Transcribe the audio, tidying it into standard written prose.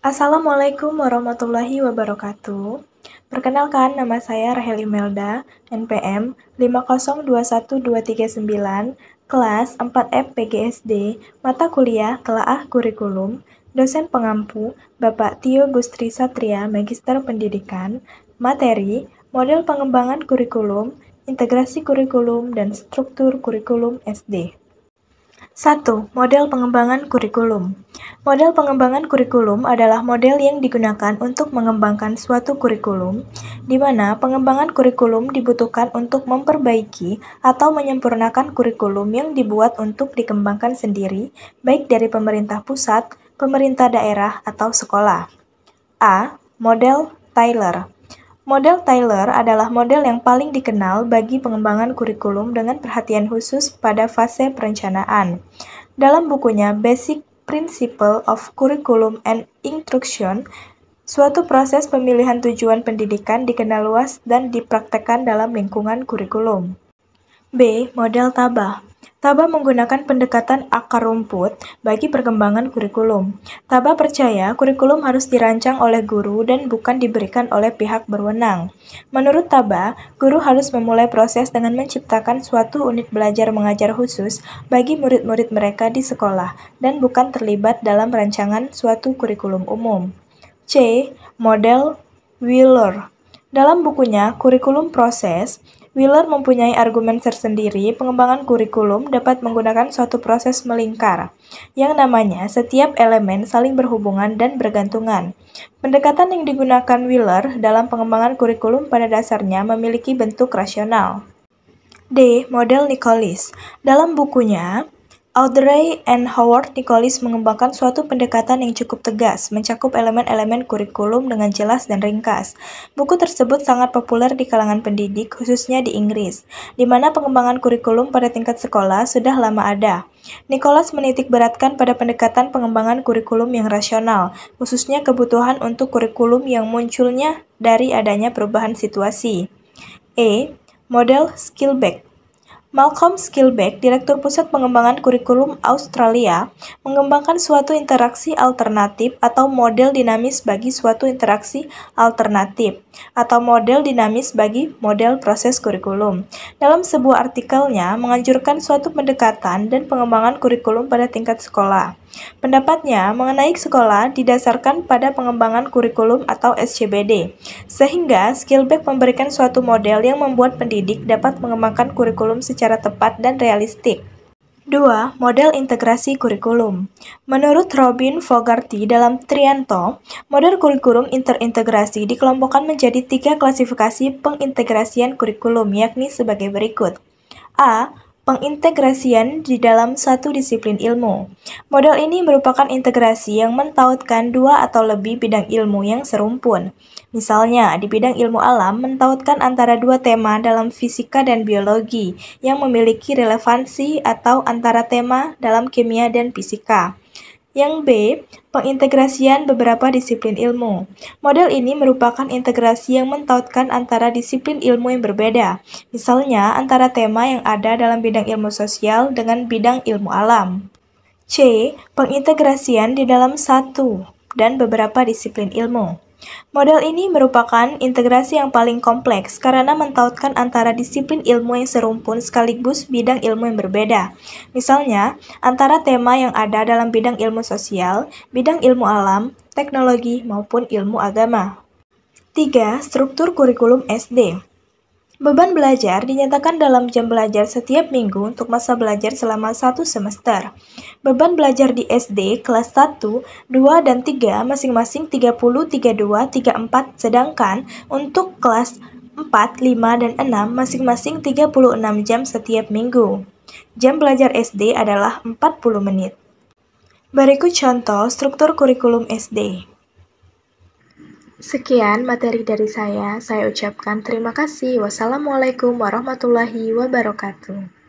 Assalamualaikum warahmatullahi wabarakatuh. Perkenalkan, nama saya Rahel Imelda, NPM 5021239, kelas 4F PGSD, mata kuliah Telaah Kurikulum, dosen pengampu Bapak Tio Gustri Satria, Magister Pendidikan, materi, model pengembangan kurikulum, integrasi kurikulum, dan struktur kurikulum SD. 1. Model pengembangan kurikulum. Model pengembangan kurikulum adalah model yang digunakan untuk mengembangkan suatu kurikulum, di mana pengembangan kurikulum dibutuhkan untuk memperbaiki atau menyempurnakan kurikulum yang dibuat untuk dikembangkan sendiri, baik dari pemerintah pusat, pemerintah daerah, atau sekolah. A. Model Taylor. Model Taylor adalah model yang paling dikenal bagi pengembangan kurikulum dengan perhatian khusus pada fase perencanaan. Dalam bukunya Basic Principle of Curriculum and Instruction, suatu proses pemilihan tujuan pendidikan dikenal luas dan dipraktekkan dalam lingkungan kurikulum. B. Model Tabah. Tabah menggunakan pendekatan akar rumput bagi perkembangan kurikulum. Tabah percaya kurikulum harus dirancang oleh guru dan bukan diberikan oleh pihak berwenang. Menurut Tabah, guru harus memulai proses dengan menciptakan suatu unit belajar mengajar khusus bagi murid-murid mereka di sekolah dan bukan terlibat dalam rancangan suatu kurikulum umum. C. Model Wheeler. Dalam bukunya Kurikulum Proses, Wheeler mempunyai argumen tersendiri. Pengembangan kurikulum dapat menggunakan suatu proses melingkar, yang namanya setiap elemen saling berhubungan dan bergantungan. Pendekatan yang digunakan Wheeler dalam pengembangan kurikulum pada dasarnya memiliki bentuk rasional. D. Model Nicolis. Dalam bukunya, Audrey and Howard Nicolis mengembangkan suatu pendekatan yang cukup tegas, mencakup elemen-elemen kurikulum dengan jelas dan ringkas. Buku tersebut sangat populer di kalangan pendidik, khususnya di Inggris, di mana pengembangan kurikulum pada tingkat sekolah sudah lama ada. Nicolas menitikberatkan pada pendekatan pengembangan kurikulum yang rasional, khususnya kebutuhan untuk kurikulum yang munculnya dari adanya perubahan situasi. E. Model Skillback. Malcolm Skillback, Direktur Pusat Pengembangan Kurikulum Australia, mengembangkan suatu interaksi alternatif atau model dinamis bagi suatu interaksi alternatif, atau model dinamis bagi model proses kurikulum. Dalam sebuah artikelnya, menganjurkan suatu pendekatan dan pengembangan kurikulum pada tingkat sekolah. Pendapatnya mengenai sekolah didasarkan pada pengembangan kurikulum atau SCBD, sehingga Skillback memberikan suatu model yang membuat pendidik dapat mengembangkan kurikulum secara tepat dan realistik. 2. Model integrasi kurikulum. Menurut Robin Fogarty dalam Trianto, model kurikulum terintegrasi dikelompokkan menjadi 3 klasifikasi pengintegrasian kurikulum, yakni sebagai berikut. A. Pengintegrasian di dalam satu disiplin ilmu. Model ini merupakan integrasi yang mentautkan 2 atau lebih bidang ilmu yang serumpun. Misalnya, di bidang ilmu alam mentautkan antara 2 tema dalam fisika dan biologi yang memiliki relevansi atau antara tema dalam kimia dan fisika. Yang B, pengintegrasian beberapa disiplin ilmu. Model ini merupakan integrasi yang mentautkan antara disiplin ilmu yang berbeda, misalnya antara tema yang ada dalam bidang ilmu sosial dengan bidang ilmu alam. C, pengintegrasian di dalam satu dan beberapa disiplin ilmu. Model ini merupakan integrasi yang paling kompleks karena mentautkan antara disiplin ilmu yang serumpun sekaligus bidang ilmu yang berbeda. Misalnya, antara tema yang ada dalam bidang ilmu sosial, bidang ilmu alam, teknologi, maupun ilmu agama. 3. Struktur kurikulum SD. Beban belajar dinyatakan dalam jam belajar setiap minggu untuk masa belajar selama 1 semester. Beban belajar di SD kelas 1, 2, dan 3 masing-masing 30, 32, 34, sedangkan untuk kelas 4, 5, dan 6 masing-masing 36 jam setiap minggu. Jam belajar SD adalah 40 menit. Berikut contoh struktur kurikulum SD. Sekian materi dari saya ucapkan terima kasih. Wassalamualaikum warahmatullahi wabarakatuh.